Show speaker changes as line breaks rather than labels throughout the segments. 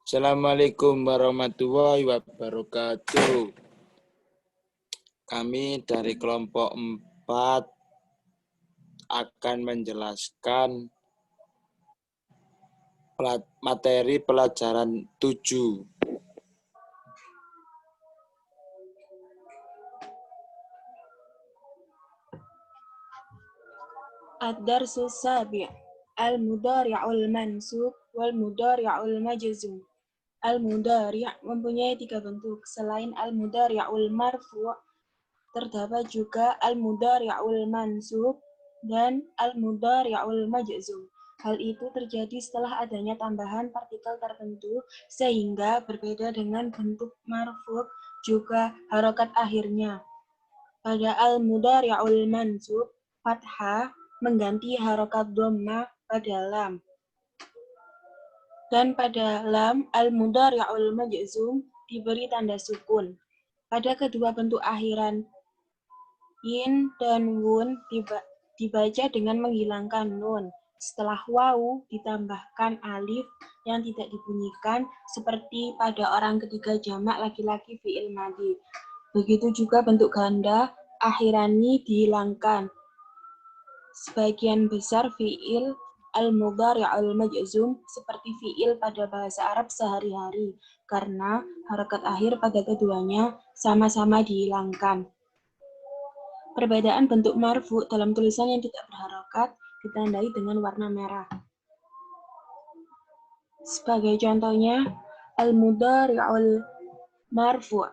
Assalamualaikum warahmatullahi wabarakatuh. Kami dari kelompok 4 akan menjelaskan materi pelajaran 7.
Ad-darsu sabi' al-mudhari'ul mansub wal mudhari'ul majzum. Al-mudhari' mempunyai 3 bentuk. Selain al-mudhari'ul marfu', terdapat juga al-mudhari'ul mansub dan al-mudhari'ul majzum. Hal itu terjadi setelah adanya tambahan partikel tertentu sehingga berbeda dengan bentuk marfu' juga harokat akhirnya. Pada al-mudhari'ul mansub, fathah mengganti harokat dhamma pada lam. Dan pada lam, al-mudhari'ul majzum diberi tanda sukun. Pada kedua bentuk akhiran yin dan wun dibaca dengan menghilangkan nun. Setelah wawu ditambahkan alif yang tidak dibunyikan seperti pada orang ketiga jamak laki-laki fi'il madhi. Begitu juga bentuk ganda akhirani dihilangkan. Sebagian besar fi'il al-mudhari'ul majzum seperti fi'il pada bahasa Arab sehari-hari karena harakat akhir pada keduanya sama-sama dihilangkan. Perbedaan bentuk marfu dalam tulisan yang tidak berharokat ditandai dengan warna merah. Sebagai contohnya, al-mudhari'ul marfu'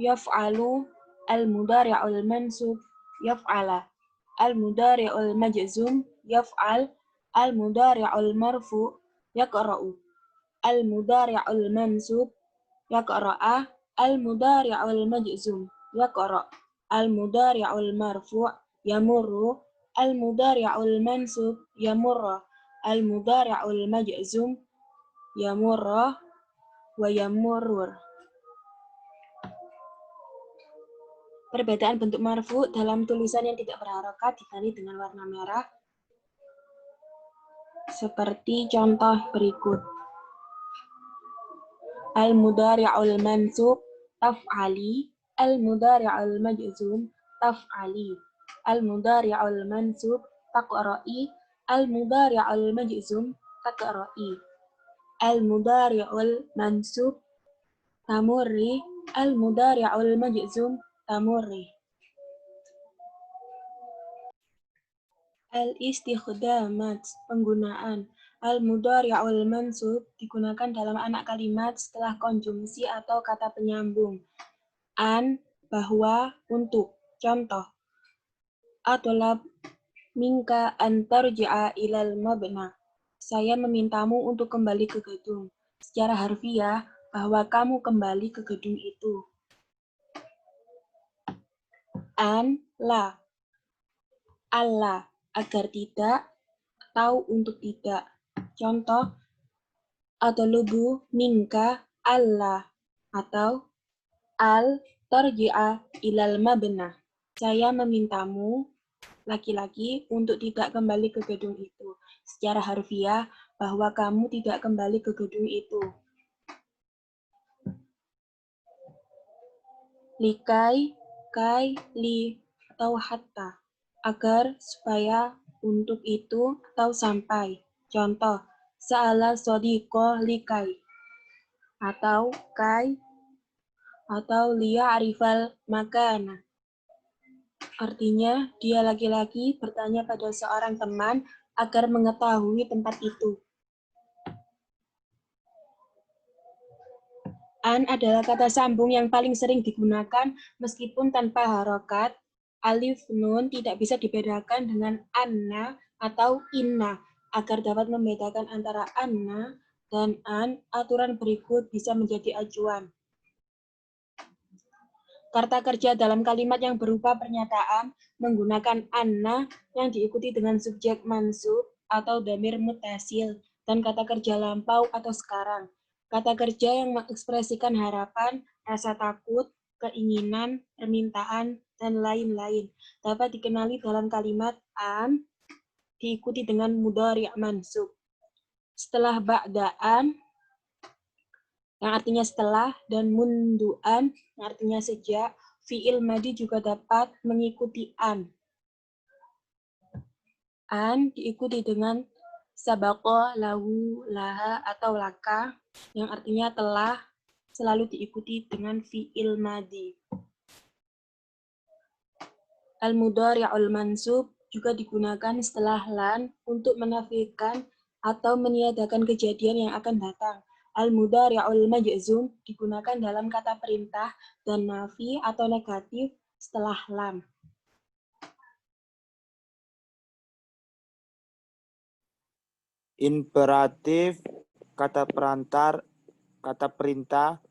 yaf'alu, al-mudhari'ul mansub yaf'ala, al-mudhari'ul majzum yaf'al, al-mudhari'ul marfu' yaqra'u, al-mudhari'ul mansub yaqra'a, al-mudhari'ul majzum yaqra', al-mudhari'ul marfu' yamurru, al-mudhari'ul mansub yamurra, al-mudhari'ul majzum yamurra wa yamurrur. Perbedaan bentuk marfu dalam tulisan yang tidak berharokat ditandai dengan warna merah seperti contoh berikut. Al-mudhari'ul mansub taf'ali, al-mudhari'ul majzum taf'ali, al-mudhari'ul mansub taqra'i, al-mudhari'ul majzum taqra'i, al-mudhari'ul mansub tamurri, al-mudhari'ul majzum tamurri. Al-istikhdamat, penggunaan. Al-mudhari'ul mansub digunakan dalam anak kalimat setelah konjungsi atau kata penyambung. An, bahwa, untuk. Contoh. Atolab minka antarji'a ilal mabna. Saya memintamu untuk kembali ke gedung. Secara harfiah, bahwa kamu kembali ke gedung itu. An, la. Allah, agar tidak, atau untuk tidak. Contoh, atolubu minka Allah, atau al tarji'a ilal mabna. Saya memintamu, laki-laki, untuk tidak kembali ke gedung itu. Secara harfiah, bahwa kamu tidak kembali ke gedung itu. Likai, kai, li, atau hatta. Agar, supaya, untuk itu, atau sampai. Contoh, sa'ala sodiqo likai, atau kai, atau liya arifal makana. Artinya, dia laki-laki bertanya pada seorang teman agar mengetahui tempat itu. An adalah kata sambung yang paling sering digunakan meskipun tanpa harokat. Alif nun tidak bisa dibedakan dengan anna atau inna. Agar dapat membedakan antara anna dan an, aturan berikut bisa menjadi acuan. Kata kerja dalam kalimat yang berupa pernyataan menggunakan anna yang diikuti dengan subjek mansub atau dhamir mutasil dan kata kerja lampau atau sekarang. Kata kerja yang mengekspresikan harapan, rasa takut, keinginan, permintaan, dan lain-lain dapat dikenali dalam kalimat an diikuti dengan mudhari' mansub. setelah ba'daan, yang artinya setelah, dan mundu'an, yang artinya sejak. Fi'il madi juga dapat mengikuti an. An diikuti dengan sabaqo, lahu, laha, atau laka, yang artinya telah, selalu diikuti dengan fi'il madi. Al-mudhari'ul mansub juga digunakan setelah lan untuk menafikan atau meniadakan kejadian yang akan datang. Al-mudhari'ul majzum digunakan dalam kata perintah dan nafi atau negatif setelah lam.
Imperatif, kata perintah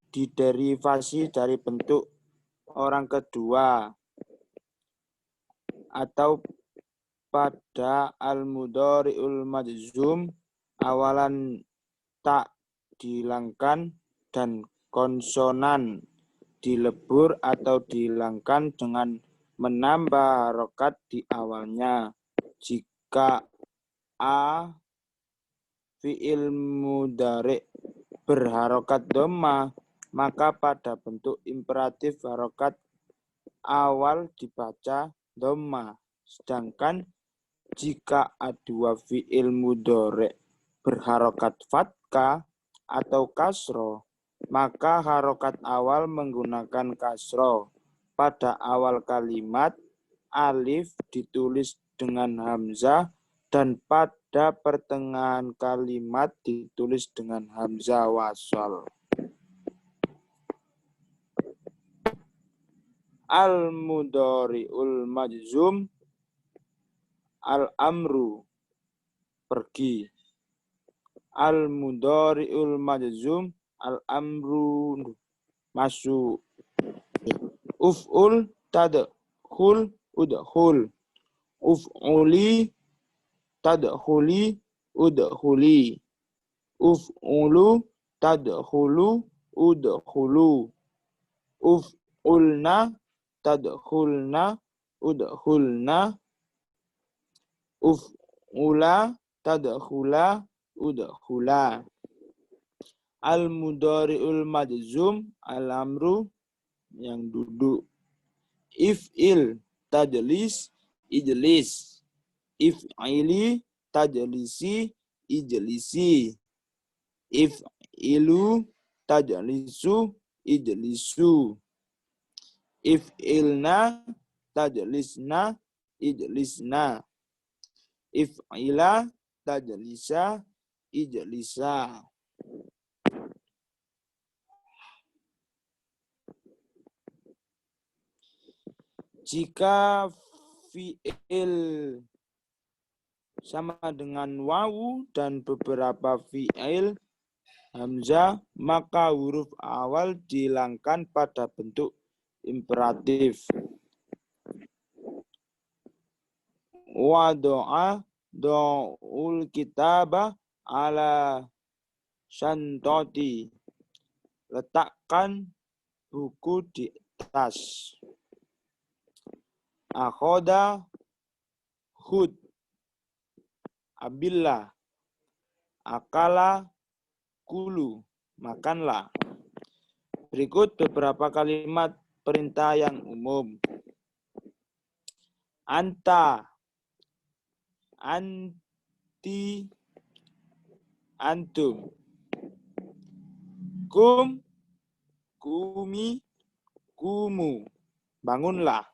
diderivasi dari bentuk orang kedua atau pada al-mudhari'ul majzum awalan tak dihilangkan dan konsonan dilebur atau dihilangkan dengan menambah harokat di awalnya. Jika a fi'il mudhari' berharokat dhamma, maka pada bentuk imperatif harokat awal dibaca dhamma. Sedangkan jika A2 fi'il mudhari' berharokat fathah atau kasro, maka harokat awal menggunakan kasro. Pada awal kalimat, alif ditulis dengan hamzah dan pada pertengahan kalimat ditulis dengan hamzah wasal. Al-mudhari'ul majzum, al-amru, pergi. Al-mudhari'ul majzum, al-amru, masuk. Uf'ul, tadkhul, udkhul. Uf'uli, tadkhuli, udkhuli. Uf'ulu, tadkhulu, udkhulu. Uf'ulna, tadkhulna, udkhulna. Uf'ula, tadkhula, udkhula. Al-mudhari'ul majzum, al-amru, yang duduk. If'il, tajlis, ijlis. If'ili, tajlisi, ijlisi. If'ilu, tajlisu, ijlisu. If'ilna, tajlisna, ijlisna. If'ila, tajlisa, ijlisa. Jika fi'il sama dengan wawu dan beberapa fi'il hamzah, maka huruf awal dihilangkan pada bentuk imperatif. Wado'a do'ul kitabah ala syantoti. Letakkan buku di tas. Akhoda hud. Abillah. Akala kulu. Makanlah. Berikut beberapa kalimat perintah yang umum. Anta, anti, antum. Kum, kumi, kumu. Bangunlah.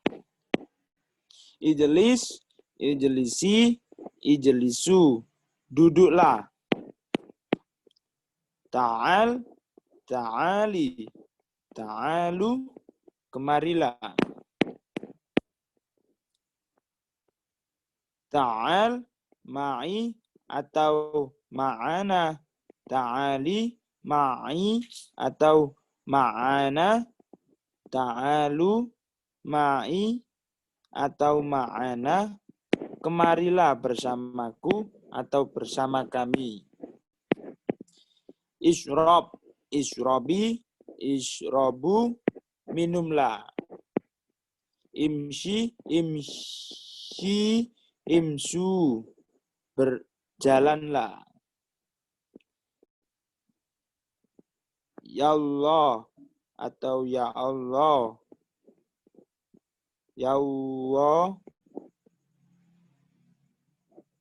Ijlis, ijlisi, ijlisu. Duduklah. Ta'al, ta'ali, ta'alu. Kemarilah. Ta'al, ma'i, atau ma'ana. Ta'ali, ma'i, atau ma'ana. Ta'alu, ma'i, atau ma'ana. Kemarilah bersamaku atau bersama kami. Isrob, isrobi, isrobu, minumlah. Imshi, imshi, imsu. berjalanlah. Ya Allah atau ya Allah. Ya Allah.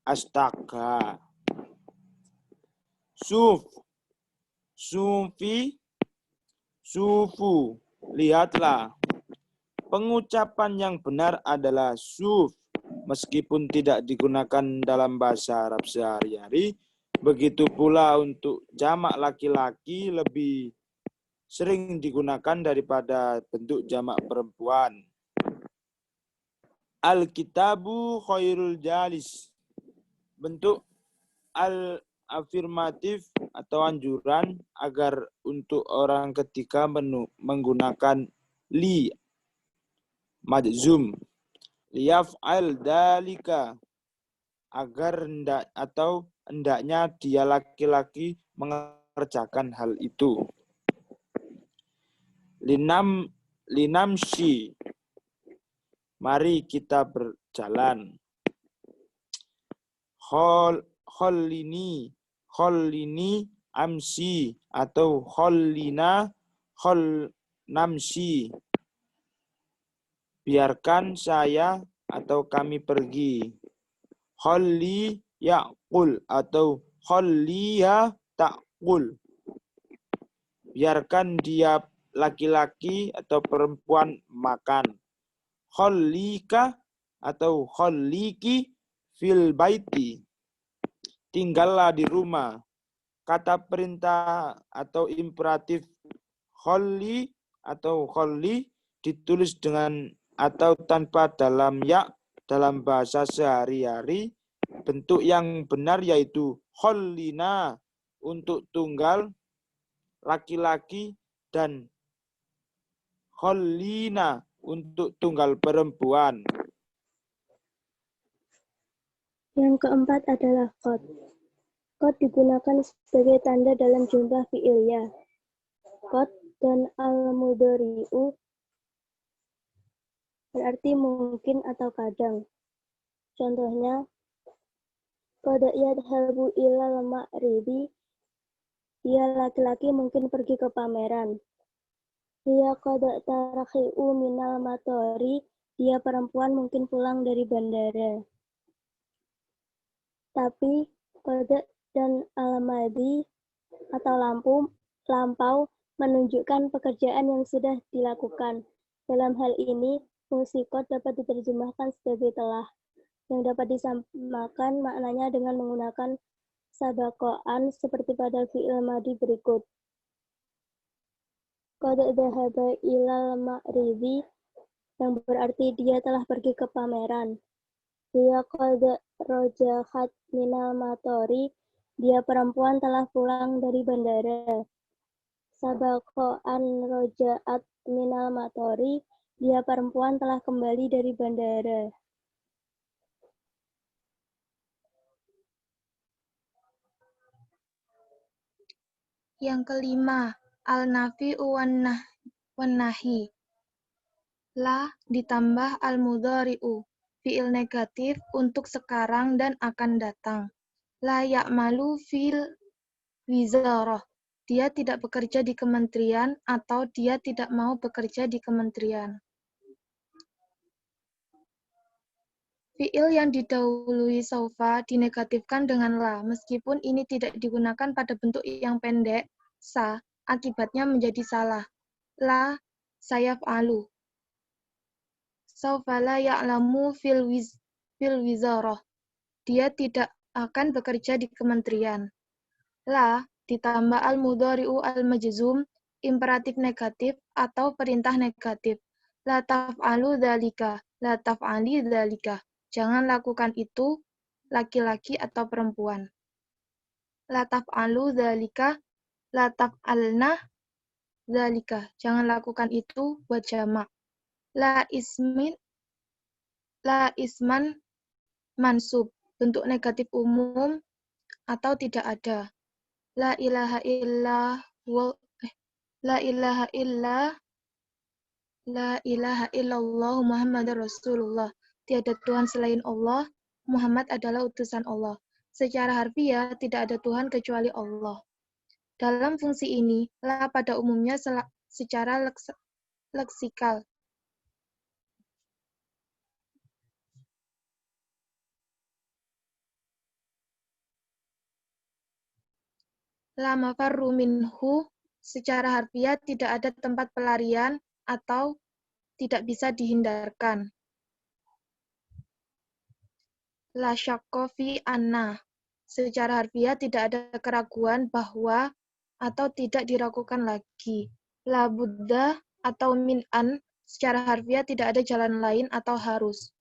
Astaga. Suf. Sufi. Sufu. Lihatlah. Pengucapan yang benar adalah suf. Meskipun tidak digunakan dalam bahasa Arab sehari-hari, begitu pula untuk jamak laki-laki lebih sering digunakan daripada bentuk jamak perempuan. Al-kitabu khairul jalis. Bentuk al-afirmatif atau anjuran agar untuk orang ketiga menggunakan li majzum. Liyaf'al dalika, agar hendaknya dia laki-laki mengerjakan hal itu. Linamshi, mari kita berjalan. Khollini amsi atau khollina namsi. Biarkan saya atau kami pergi. Kholli ya'kul atau kholliya ta'kul. Biarkan dia laki-laki atau perempuan makan. Khollika atau kholliki fil baiti. Tinggallah di rumah. Kata perintah atau imperatif kholli atau kholli ditulis dengan atau tanpa dalam ya dalam bahasa sehari-hari. Bentuk yang benar yaitu khollina untuk tunggal laki-laki dan khollina untuk tunggal perempuan.
Yang keempat adalah qad. Qad digunakan sebagai tanda dalam jumlah fi'iliyah. Qad dan al-mudhari'u berarti mungkin atau kadang. Contohnya, qad yadhabu ilal ma'ridi, dia laki-laki mungkin pergi ke pameran. Dia qad tarakhi'u minal matori, dia perempuan mungkin pulang dari bandara. Tapi qad dan al-madi atau lampau menunjukkan pekerjaan yang sudah dilakukan. Dalam hal ini, fungsi qad dapat diterjemahkan sebagai telah, yang dapat disamakan maknanya dengan menggunakan sabakoan seperti pada fi'il madi berikut. Qad dhahaba ilal ma'ridi, yang berarti dia telah pergi ke pameran. Dia qad rojahat minal matori, dia perempuan telah pulang dari bandara. Sabakoan rojaat minal matori, dia perempuan telah kembali dari bandara.
Yang kelima, al-nafi'u wan-nahi. La ditambah al-mudhari'u, fi'il negatif untuk sekarang dan akan datang. La ya'malu fil wizarah. Dia tidak bekerja di kementerian atau dia tidak mau bekerja di kementerian. Fi'il yang didahului saufa dinegatifkan dengan la, meskipun ini tidak digunakan pada bentuk yang pendek, sa, akibatnya menjadi salah. La sayaf'alu. Saufa la ya'lamu fil wizarah. Dia tidak akan bekerja di kementerian. La ditambah al-mudhari'u al-majzum, imperatif negatif atau perintah negatif. La taf'alu dzalika, la taf'ali dzalika. Jangan lakukan itu, laki-laki atau perempuan. La taf'alu dzalika, la taf'alna dzalika. Jangan lakukan itu buat jamak. La isman mansub, bentuk negatif umum atau tidak ada. La ilaha illallah Muhammadur Rasulullah. Tiada Tuhan selain Allah, Muhammad adalah utusan Allah. Secara harfiah, tidak ada Tuhan kecuali Allah. Dalam fungsi ini, la pada umumnya secara leksikal. La mafarru minhu, secara harfiah tidak ada tempat pelarian atau tidak bisa dihindarkan. La syakka fi anna, secara harfiah tidak ada keraguan bahwa atau tidak diragukan lagi. La buddha atau min an, secara harfiah tidak ada jalan lain atau harus.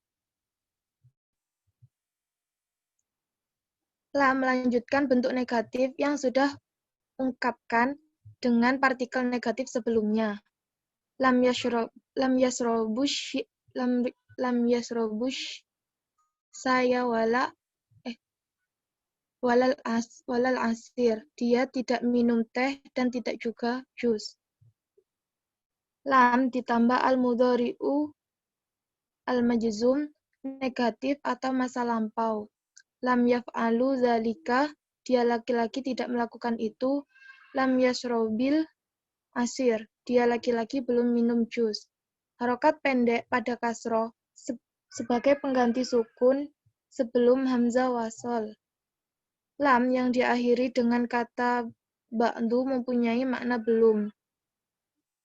La melanjutkan bentuk negatif yang sudah ungkapkan dengan partikel negatif sebelumnya. Lam yasrobush saya walal asir. Dia tidak minum teh dan tidak juga jus. Lam ditambah al-mudhari'u al-majzum, negatif atau masa lampau. Lam yaf'alu zalika, dia laki-laki tidak melakukan itu. Lam yasrobil asir, dia laki-laki belum minum jus. Harokat pendek pada kasroh sebagai pengganti sukun sebelum hamzah wasol. Lam yang diakhiri dengan kata ba'du mempunyai makna belum.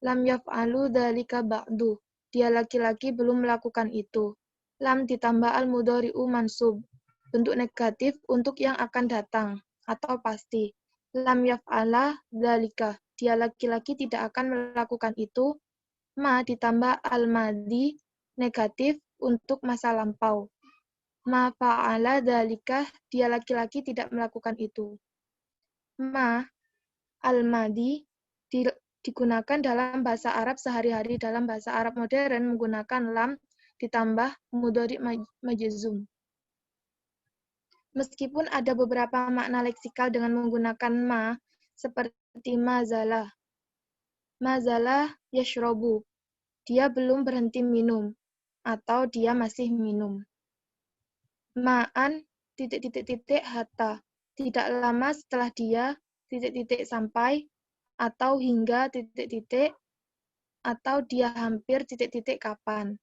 Lam yaf'alu dzalika ba'du, dia laki-laki belum melakukan itu. Lam ditambah al-mudhari'u mansub, bentuk negatif untuk yang akan datang atau pasti. Lam yaf'ala dzalika, dia laki-laki tidak akan melakukan itu. Ma ditambah al-madi, negatif untuk masa lampau. Ma fa'ala dzalika, dia laki-laki tidak melakukan itu. Ma al-madi digunakan dalam bahasa Arab sehari-hari. Dalam bahasa Arab modern menggunakan lam ditambah mudhari' majzum. Meskipun ada beberapa makna leksikal dengan menggunakan ma, seperti mazalah. Mazalah yashrobu, dia belum berhenti minum, atau dia masih minum. Ma'an, hatta, tidak lama setelah dia, sampai, atau hingga, atau dia hampir, kapan.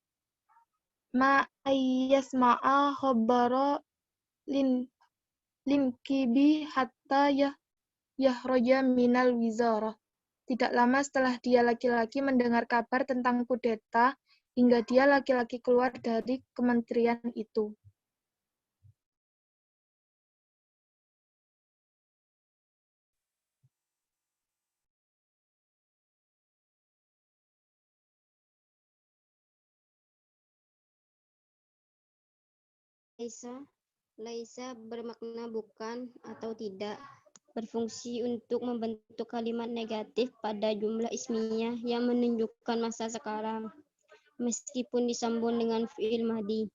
Ma'ayyasma'a khabbara linkibi hatta yahroja minal wizarah. Tidak lama setelah dia laki-laki mendengar kabar tentang kudeta, hingga dia laki-laki keluar dari kementerian itu.
Laisa bermakna bukan atau tidak, berfungsi untuk membentuk kalimat negatif pada jumlah ismiyah yang menunjukkan masa sekarang, meskipun disambung dengan fi'il madhi.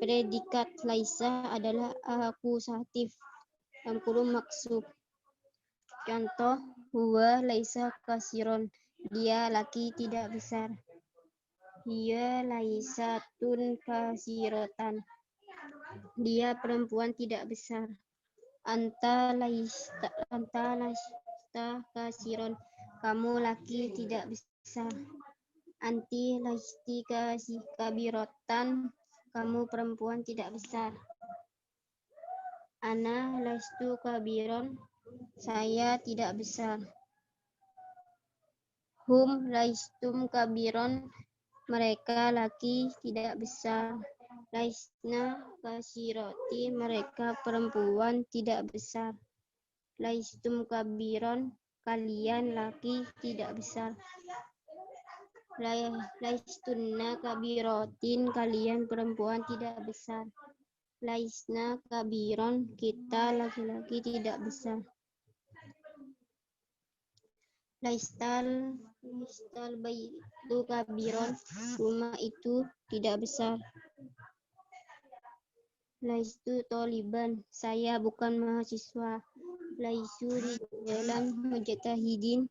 Predikat laisa adalah akusatif dalam kurung maksub. Contoh, huwa laisa kasiron, dia laki tidak besar. Hiya laisatun kasirotan, dia perempuan tidak besar. Anta laista kasiron, kamu laki tidak besar. Anti laisti kabirotan, kamu perempuan tidak besar. Ana laistu kabiron, saya tidak besar. Hum laistum kabiron, mereka laki tidak besar. Laisna kasiroti, mereka perempuan tidak besar. Laistum kabiron, kalian laki tidak besar. Laistunna kabirotin, kalian perempuan tidak besar. Laisna kabiron, kita laki-laki tidak besar. Laistal baitu kabiron, rumah itu tidak besar. Laistu toliban, saya bukan mahasiswa. Laisu rijalan mujtahidin,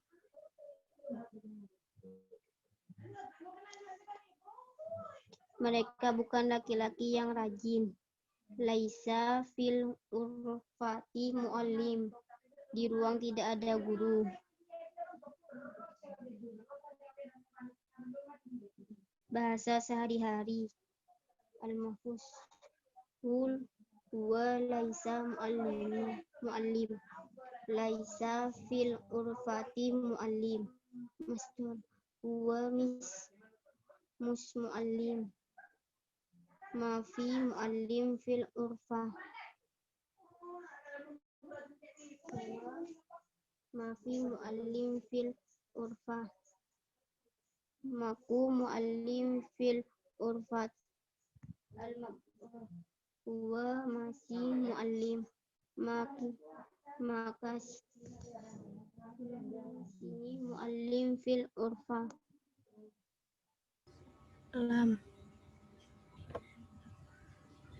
mereka bukan laki-laki yang rajin. Laisa fil urfati muallim. Di ruang tidak ada guru. Bahasa sehari-hari. Al-mafhul huwa laisa muallim. Laisa fil urfati muallim. Masdar huwa mus muallim. Ma fi muallim fil urfa. Ma fi muallim fil urfa. Maku muallim fil urfat. Huwa masih muallim. Maka sini muallim fil urfa.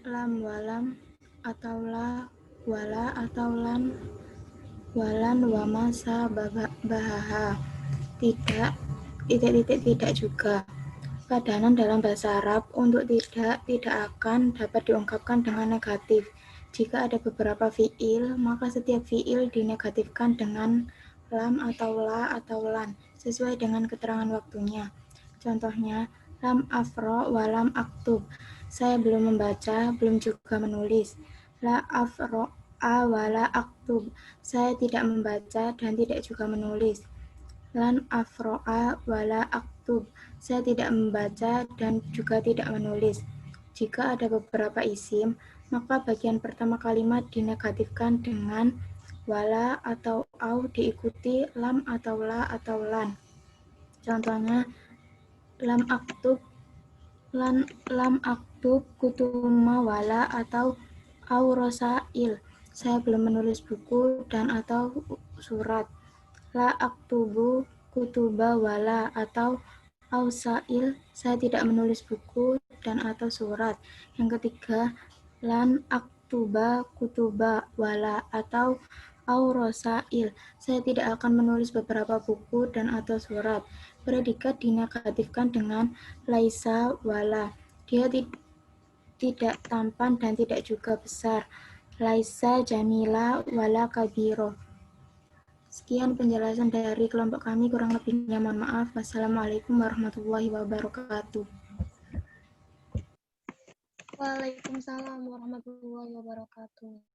Lam walam atau la wala atau lan walan wamasa bahaha. Tidak tidak juga. Padanan dalam bahasa Arab untuk tidak akan dapat diungkapkan dengan negatif. Jika ada beberapa fiil, maka setiap fiil dinegatifkan dengan lam atau la atau lan sesuai dengan keterangan waktunya. Contohnya, lam afro walam aktub. Saya belum membaca, belum juga menulis. La afro'a wala aktub. Saya tidak membaca dan tidak juga menulis. Lan afro'a wala aktub. Saya tidak membaca dan juga tidak menulis. Jika ada beberapa isim, maka bagian pertama kalimat dinegatifkan dengan wala atau au diikuti lam atau la atau lan. Contohnya, lam aktub kutuma wala atau au rosail. Saya belum menulis buku dan atau surat. La aktubu kutuba wala atau au sail. Saya tidak menulis buku dan atau surat. Yang ketiga, lan aktuba kutuba wala atau au rosail. Saya tidak akan menulis beberapa buku dan atau surat. Predikat dinegatifkan dengan laisa wala. Dia tidak tampan dan tidak juga besar. Laisa jamila wala kabiro. Sekian penjelasan dari kelompok kami, kurang lebihnya mohon maaf. Wassalamualaikum warahmatullahi wabarakatuh.
Waalaikumsalam warahmatullahi wabarakatuh.